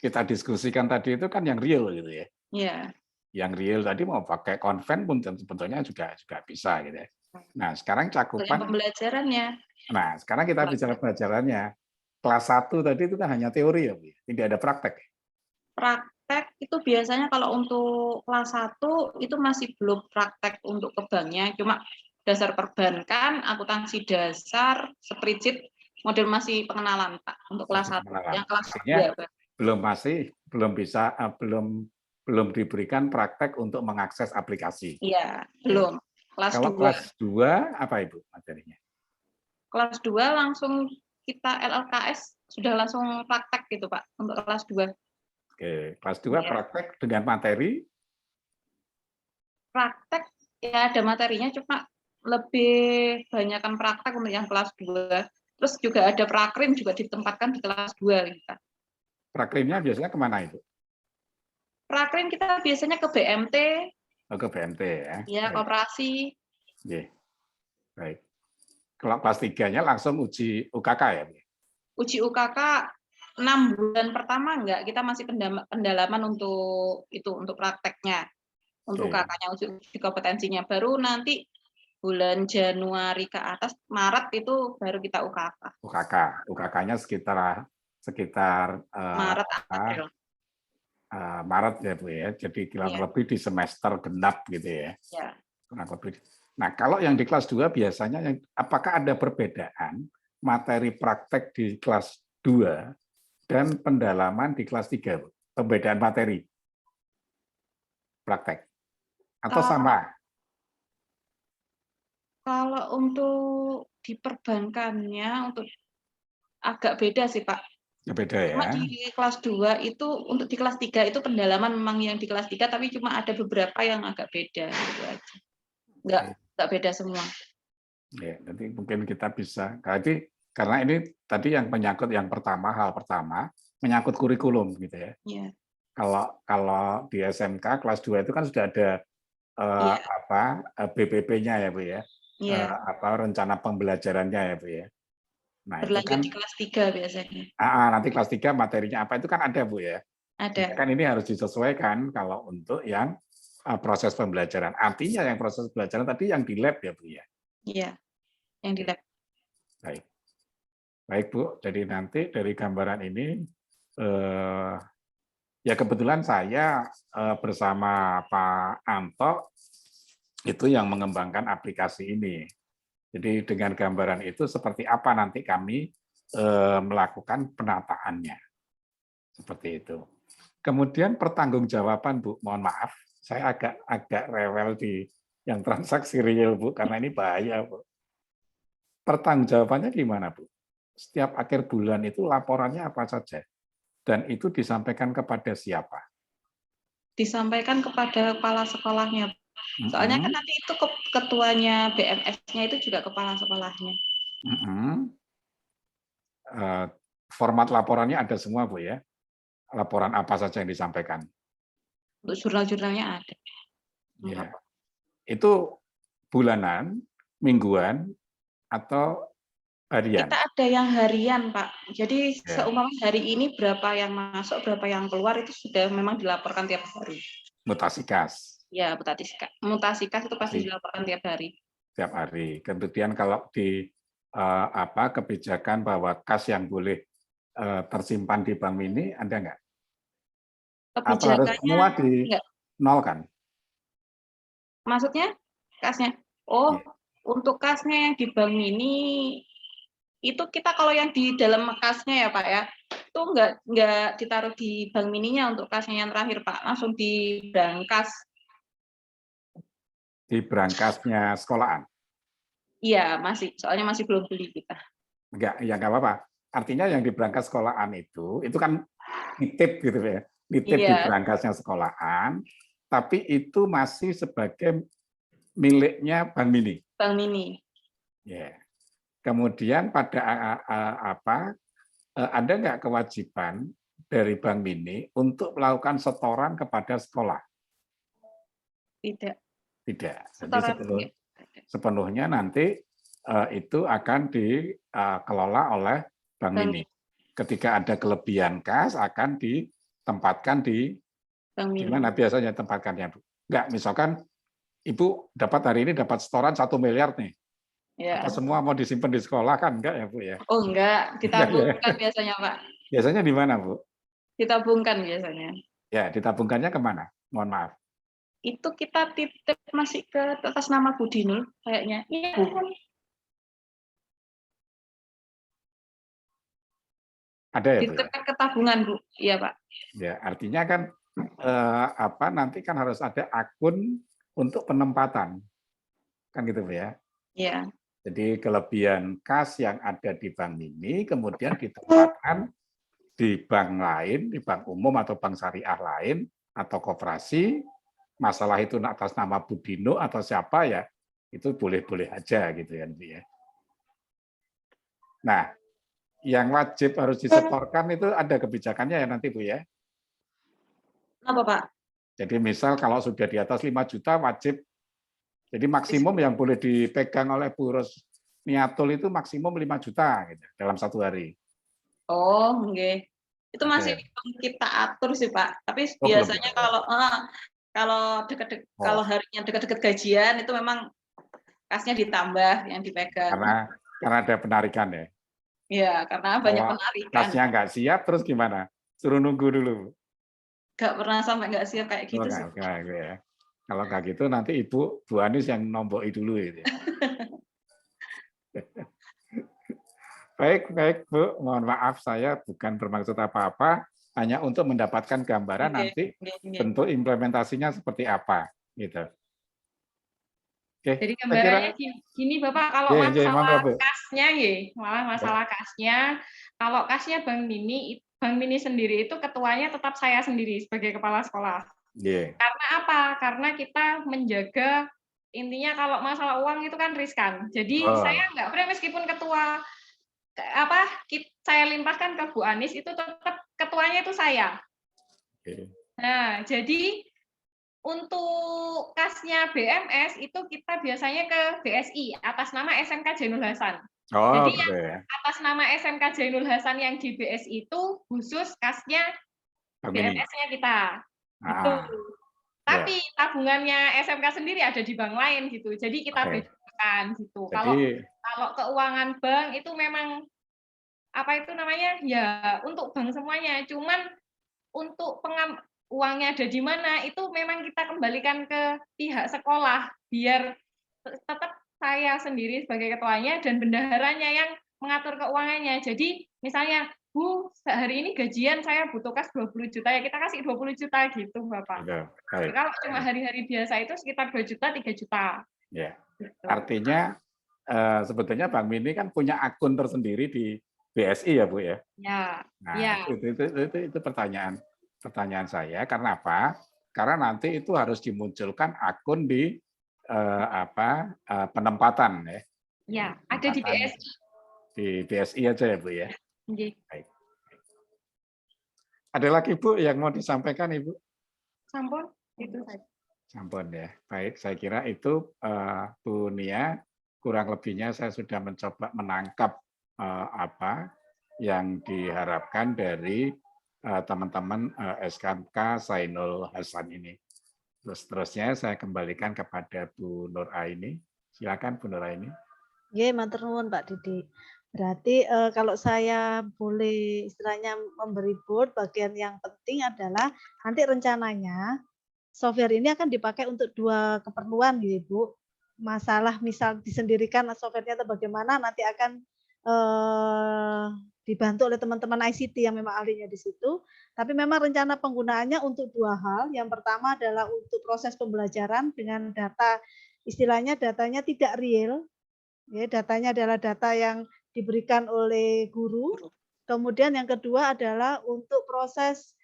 kita diskusikan tadi itu kan yang real gitu ya. Iya. Yang real tadi mau pakai konven pun sebetulnya juga bisa gitu ya. Nah, sekarang cakupan pembelajarannya. Nah, sekarang kita bicara pembelajarannya. Kelas 1 tadi itu kan hanya teori ya, Bu. Tidak ada praktek. Praktek itu biasanya kalau untuk kelas 1 itu masih belum praktek untuk ke banknya, cuma dasar perbankan, akuntansi dasar, spreadsheet, model masih pengenalan Pak untuk kelas 1. Yang kelas 2 belum diberikan praktek untuk mengakses aplikasi. Iya, belum. Kalau kelas 2 apa Ibu materinya? Kelas 2 langsung kita LLKS sudah langsung praktek gitu Pak untuk kelas 2. Oke, kelas 2 praktek dengan materi? Praktek ya ada materinya, cuma lebih banyakkan praktek untuk yang kelas 2. Terus juga ada prakrim juga ditempatkan di kelas 2 kita. Prakrimnya biasanya kemana itu? Prakrim kita biasanya ke BMT, Oh, ke BMT ya. ya Baik. koperasi. Oke. Baik. Kalau kelas 3-nya langsung uji UKK ya? Uji UKK 6 bulan pertama enggak, kita masih pendalaman untuk prakteknya. Untuk Oke. UKK-nya, uji kompetensinya. Baru nanti bulan Januari ke atas, Maret itu baru kita UKK. UKK-nya sekitar Maret, April. Maret ya Bu ya. Jadi kurang Iya. lebih di semester genap gitu ya. Ya. Kurang lebih. Nah, kalau yang di kelas 2 biasanya apakah ada perbedaan materi praktek di kelas 2 dan pendalaman di kelas 3, Bu? Perbedaan materi praktek atau sama? Kalau untuk di perbankannya untuk agak beda sih, Pak. Beda Cuma ya. di kelas 2 itu, untuk di kelas 3 itu pendalaman memang yang di kelas 3, tapi cuma ada beberapa yang agak beda gitu aja. Enggak beda semua. Ya, nanti mungkin kita bisa. Karena ini tadi yang menyangkut hal pertama menyangkut kurikulum gitu ya. Iya. Kalau di SMK kelas 2 itu kan sudah ada Iya. BPP-nya ya Bu ya. Iya. Rencana pembelajarannya ya Bu ya. Nah, itu Berlanjut kan di kelas 3 biasanya. nanti kelas 3 materinya apa itu kan ada Bu ya. Ada. Kan ini harus disesuaikan kalau untuk yang proses pembelajaran. Artinya yang proses pembelajaran tadi yang di lab ya Bu ya. Iya. Yang di lab. Baik. Baik Bu, jadi nanti dari gambaran ini ya kebetulan saya bersama Pak Anto itu yang mengembangkan aplikasi ini. Jadi dengan gambaran itu seperti apa nanti kami melakukan penataannya. Seperti itu. Kemudian pertanggungjawaban Bu, mohon maaf, saya agak rewel di yang transaksi real Bu, karena ini bahaya Bu. Pertanggungjawabannya gimana Bu? Setiap akhir bulan itu laporannya apa saja? Dan itu disampaikan kepada siapa? Disampaikan kepada kepala sekolahnya. Soalnya kan nanti itu ketuanya BMS-nya itu juga kepala sekolahnya. Format laporannya ada semua Bu ya? Laporan apa saja yang disampaikan? Untuk jurnal-jurnalnya ada. Ya. Itu bulanan, mingguan, atau harian? Kita ada yang harian, Pak. Jadi seumpama hari ini berapa yang masuk, berapa yang keluar, itu sudah memang dilaporkan tiap hari. Mutasi kas? Ya, mutasi kas itu pasti dilaporkan tiap hari. Tiap hari. Kemudian kalau di kebijakan bahwa kas yang boleh tersimpan di Bank Mini, ada nggak? Atau harus semua di nol kan? Maksudnya kasnya? Oh, untuk kasnya yang di Bank Mini itu kita kalau yang di dalam kasnya ya Pak ya, itu nggak ditaruh di Bank Mininya untuk kasnya yang terakhir Pak, langsung di brankas. Di brankasnya sekolahan? Iya, soalnya masih belum beli kita. Nggak apa-apa. Artinya yang di brankas sekolahan itu kan nitip gitu ya, nitip di brankasnya sekolahan, tapi itu masih sebagai miliknya Bank Mini. Bank Mini. Ya. Kemudian pada ada nggak kewajiban dari Bank Mini untuk melakukan setoran kepada sekolah? Tidak. Tidak. Jadi sepenuhnya nanti itu akan dikelola oleh Bank Mini. Ketika ada kelebihan kas akan ditempatkan di di mana biasanya tempatkannya, Bu? Enggak, misalkan Ibu dapat hari ini dapat setoran 1 miliar nih. Ya. Apa semua mau disimpan di sekolah kan enggak ya, Bu ya? Oh, enggak, ditabungkan biasanya, Pak. Biasanya di mana, Bu? Ditabungkan biasanya. Ya, ditabungkannya kemana? Mohon maaf. Itu kita titip masih ke atas nama Bu Dinul kayaknya. Iya, Bu. Ada ya, Bu? Dititipkan ke tabungan, Bu. Iya, Pak. Ya, artinya kan nanti kan harus ada akun untuk penempatan. Kan gitu, Bu ya? Iya. Jadi kelebihan kas yang ada di Bank Mini kemudian ditempatkan di bank lain, di bank umum atau bank syariah lain atau koperasi. Masalah itu atas nama Budino atau siapa ya, itu boleh-boleh aja gitu kan Bu ya. Nah, yang wajib harus disetorkan itu ada kebijakannya ya nanti Bu ya. Apa Pak? Jadi misal kalau sudah di atas 5 juta wajib, jadi maksimum yang boleh dipegang oleh Bu Rosniatul itu maksimum 5 juta gitu, dalam 1 hari. Oh, oke. Itu masih Ada. kita atur sih Pak. Tapi Oh, belum biasanya diatur. kalau kalau Oh, harinya dekat-dekat gajian itu memang kasnya ditambah yang dipegang. karena ada penarikan ya. Ya, karena banyak Kalau penarikan. kasnya nggak siap, terus gimana? Suruh nunggu dulu. Gak pernah sampai nggak siap kayak Oh, gitu sih. nggak, ya. Kalau nggak gitu nanti Bu Anis yang nomboi dulu itu. Baik, baik Bu. Mohon maaf saya bukan bermaksud apa-apa, hanya untuk mendapatkan gambaran Oke, nanti oke. bentuk implementasinya seperti apa, gitu. Oke, Jadi saya kira. gambarannya gini Bapak, kalau Monggo, masalah Bu. kasnya malah masalah kasnya, kalau kasnya Bank Mini sendiri itu ketuanya tetap saya sendiri sebagai kepala sekolah. Yeah. Karena apa? Karena kita menjaga, intinya kalau masalah uang itu kan riskan. Jadi saya nggak pernah, meskipun ketua saya limpahkan ke Bu Anis, itu tetap ketuanya itu saya. Okay. Nah, jadi untuk kasnya BMS itu kita biasanya ke BSI atas nama SMK Jainul Hasan. Jadi gitu yang atas nama SMK Jainul Hasan yang di BSI itu khusus kasnya BMS-nya kita. Gitu. Tapi tabungannya SMK sendiri ada di bank lain gitu. Jadi kita bedakan gitu. Kalau keuangan bank itu memang ya untuk bank semuanya. Cuman untuk uangnya ada di mana itu memang kita kembalikan ke pihak sekolah biar tetap saya sendiri sebagai ketuanya dan bendaharanya yang mengatur keuangannya. Jadi misalnya, Bu, hari ini gajian saya butuh kas 20 juta, ya kita kasih 20 juta gitu, Bapak. Kalau cuma hari-hari biasa itu sekitar 2 juta, 3 juta. Ya. Gitu. Artinya sebetulnya Bank Mini kan punya akun tersendiri di BSI ya, Bu ya? Ya. Nah, ya. Itu pertanyaan saya. Karena apa? Karena nanti itu harus dimunculkan akun di penempatan ya. Ya, ada di BSI. Di BSI aja ya, Bu ya. Baik. Ada lagi Bu yang mau disampaikan Ibu? Sampun, itu saja. Sampun ya. Baik, saya kira itu Bu Nia, kurang lebihnya saya sudah mencoba menangkap apa yang diharapkan dari teman-teman SMK Zainul Hasan ini. Terusnya saya kembalikan kepada Bu Nur Aini. Silakan Bu Nur Aini. Nggih, matur nuwun Pak Didi. Berarti kalau saya boleh istilahnya memberi board, bagian yang penting adalah nanti rencananya software ini akan dipakai untuk 2 keperluan gitu Bu. Masalah misal disendirikan software-nya atau bagaimana nanti akan dibantu oleh teman-teman ICT yang memang ahlinya di situ. Tapi memang rencana penggunaannya untuk 2 hal. Yang pertama adalah untuk proses pembelajaran dengan data, istilahnya datanya tidak real. Ya, datanya adalah data yang diberikan oleh guru. Kemudian yang kedua adalah untuk proses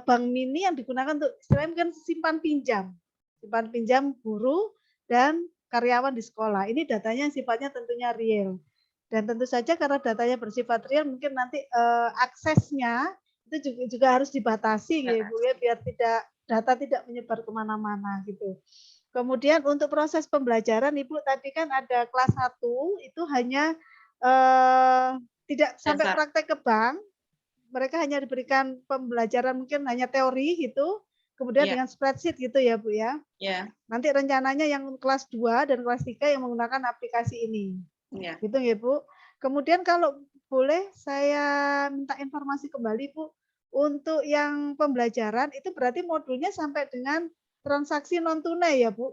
Bank Mini yang digunakan untuk istilahnya mungkin simpan pinjam guru dan karyawan di sekolah. Ini datanya sifatnya tentunya real. Dan tentu saja karena datanya bersifat real, mungkin nanti aksesnya itu juga harus dibatasi ya Bu ya, biar data tidak menyebar kemana-mana gitu. Kemudian untuk proses pembelajaran Ibu tadi kan ada kelas 1 itu hanya tidak sampai praktek ke bank, mereka hanya diberikan pembelajaran mungkin hanya teori gitu, kemudian dengan spreadsheet gitu ya Bu ya. Nanti rencananya yang kelas 2 dan kelas 3 yang menggunakan aplikasi ini. Gitu ya Bu. Kemudian kalau boleh saya minta informasi kembali Bu, untuk yang pembelajaran itu berarti modulnya sampai dengan transaksi non tunai ya Bu?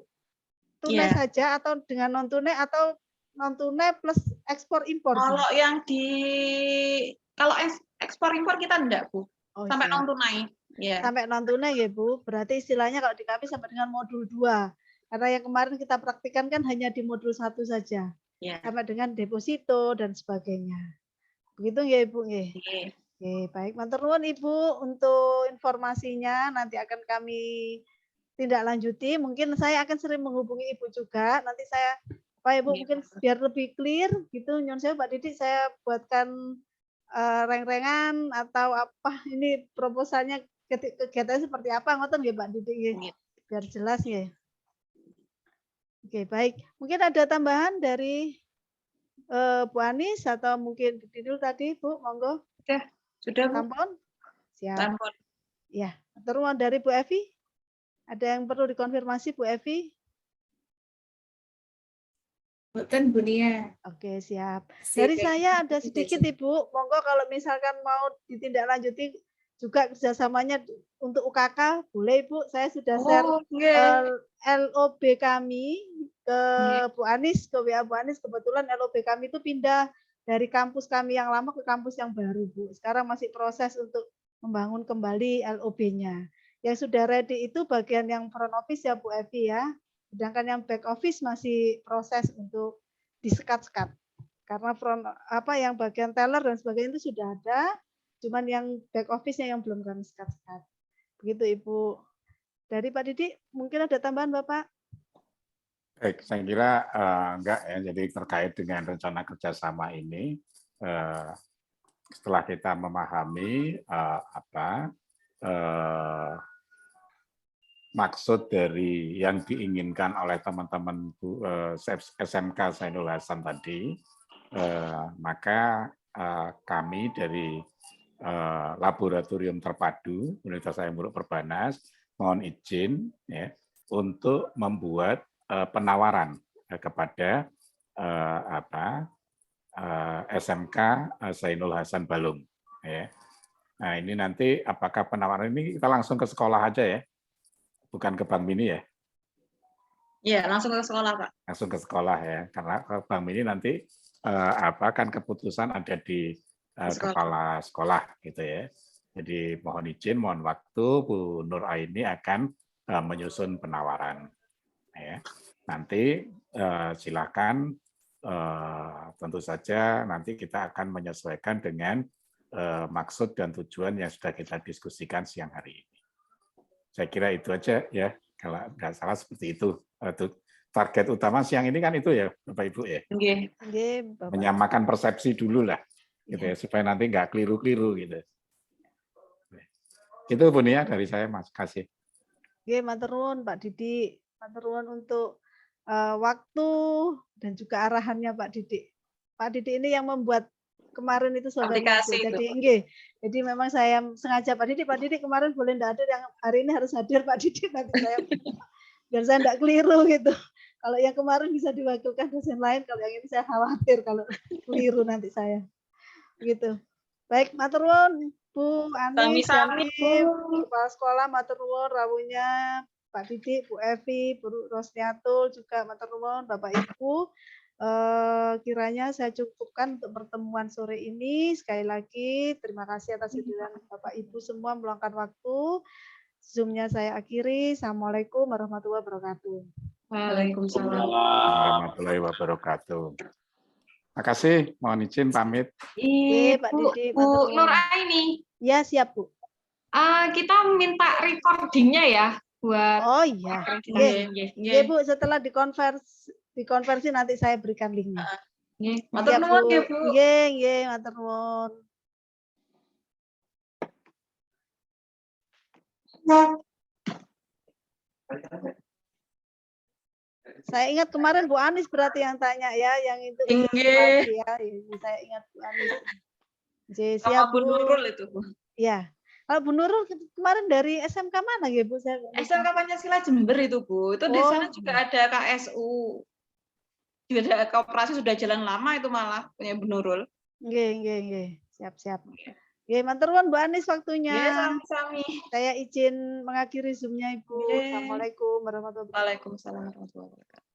Tunai saja atau dengan non tunai atau non tunai plus ekspor impor? Kalau kalau ekspor impor kita enggak Bu, sampai non tunai. Sampai non tunai ya Bu. Berarti istilahnya kalau di kami sampai dengan modul 2. Karena yang kemarin kita praktikan kan hanya di modul 1 saja. Sampai dengan deposito dan sebagainya. Begitu ya Ibu nggih? Oke, baik. Matur nuwun Ibu untuk informasinya. Nanti akan kami ditindaklanjuti. Mungkin saya akan sering menghubungi Ibu juga. Nanti saya, Pak Ibu, mungkin biar lebih clear gitu. Nyon saya Pak Didik, saya buatkan reng-rengan atau apa ini proposalnya kegiatannya seperti apa ngoten nggih Pak Didik nggih. Biar jelas nggih. Oke, baik. Mungkin ada tambahan dari Bu Anis atau mungkin Bu Didul tadi, Bu, monggo. Sudah Bu. Tampon? Siap. Tampon. Ya, terus dari Bu Evi? Ada yang perlu dikonfirmasi Bu Evi? Boten Bu Nia. Oke, siap. Dari saya ada sedikit Ibu, monggo kalau misalkan mau ditindaklanjuti juga kerjasamanya untuk UKK, boleh Ibu. Saya sudah share LOB kami ke Bu Anis, ke WA Bu Anis. Kebetulan LOB kami itu pindah dari kampus kami yang lama ke kampus yang baru Bu. Sekarang masih proses untuk membangun kembali LOB-nya. Yang sudah ready itu bagian yang front office ya Bu Evi ya. Sedangkan yang back office masih proses untuk disekat-sekat. Karena yang bagian teller dan sebagainya itu sudah ada, cuman yang back office-nya yang belum kami sekat-sekat. Begitu Ibu. Dari Pak Didik, mungkin ada tambahan Bapak? Baik, saya kira enggak ya. Jadi terkait dengan rencana kerjasama ini, setelah kita memahami maksud dari yang diinginkan oleh teman-teman SMK Zainul Hasan tadi, maka kami dari Laboratorium Terpadu Universitas Hayam Buruk Perbanas mohon izin ya, untuk membuat penawaran kepada SMK Zainul Hasan Balung. Ya. Nah ini nanti apakah penawaran ini kita langsung ke sekolah aja ya? Bukan ke Bank Mini ya? Iya, langsung ke sekolah, Pak. Langsung ke sekolah ya, karena ke Bank Mini nanti kan keputusan ada di kepala sekolah gitu ya. Jadi mohon izin, mohon waktu, Bu Nur Aini akan menyusun penawaran. Ya. Nanti silakan, tentu saja nanti kita akan menyesuaikan dengan maksud dan tujuan yang sudah kita diskusikan siang hari ini. Saya kira itu aja ya, kalau nggak salah seperti itu. Target utama siang ini kan itu ya, Bapak Ibu ya. Menyamakan persepsi dulu lah, gitu ya, supaya nanti nggak keliru-keliru gitu. Itu Bu Nia dari saya, Mas. Kasih. Oke, matur nuwun Pak Didik, matur nuwun untuk waktu dan juga arahannya Pak Didik. Pak Didik ini yang membuat kemarin itu soalnya jadi memang saya sengaja Pak Didik kemarin boleh enggak hadir, yang hari ini harus hadir Pak Didik, nanti saya biar saya enggak keliru gitu. Kalau yang kemarin bisa diwakilkan dosen lain, kalau yang ini saya khawatir kalau keliru nanti saya. Begitu. Baik, matur nuwun Bu Anis, Kepala Sekolah, matur nuwun rawuhnya Pak Didik, Bu Evi, Bu Rosniatul juga matur nuwun Bapak Ibu. Kiranya saya cukupkan untuk pertemuan sore ini. Sekali lagi terima kasih atas kehadiran Bapak Ibu semua meluangkan waktu. Zoom-nya saya akhiri. Assalamualaikum warahmatullahi wabarakatuh. Waalaikumsalam warahmatullahi wabarakatuh. Makasih, mohon izin pamit. Pak Didik, Bu Nur Aini. Ya, siap Bu. Kita minta recordingnya ya buat. Oh iya. Iya Bu, setelah dikonversi nanti saya berikan linknya. Matur nuwun ya Bu. Nggih, matur nuwun. Saya ingat kemarin Bu Anis berarti yang tanya ya, yang itu ya. Saya ingat Bu Anis. Siap Bu. Nurul itu Bu. Ya. Kalau Bu Nurul kemarin dari SMK mana ya Bu? SMK Pancasila Jember itu Bu. Itu di sana juga ada KSU. Juga ada koperasi sudah jalan lama itu malah punya Bu Nurul. Nggih. Siap. Nggih, matur nuwun Bu Anis waktunya. Sami-sami. Saya izin mengakhiri Zoom-nya Ibu. Assalamualaikum warahmatullahi wabarakatuh. Waalaikumsalam warahmatullahi wabarakatuh.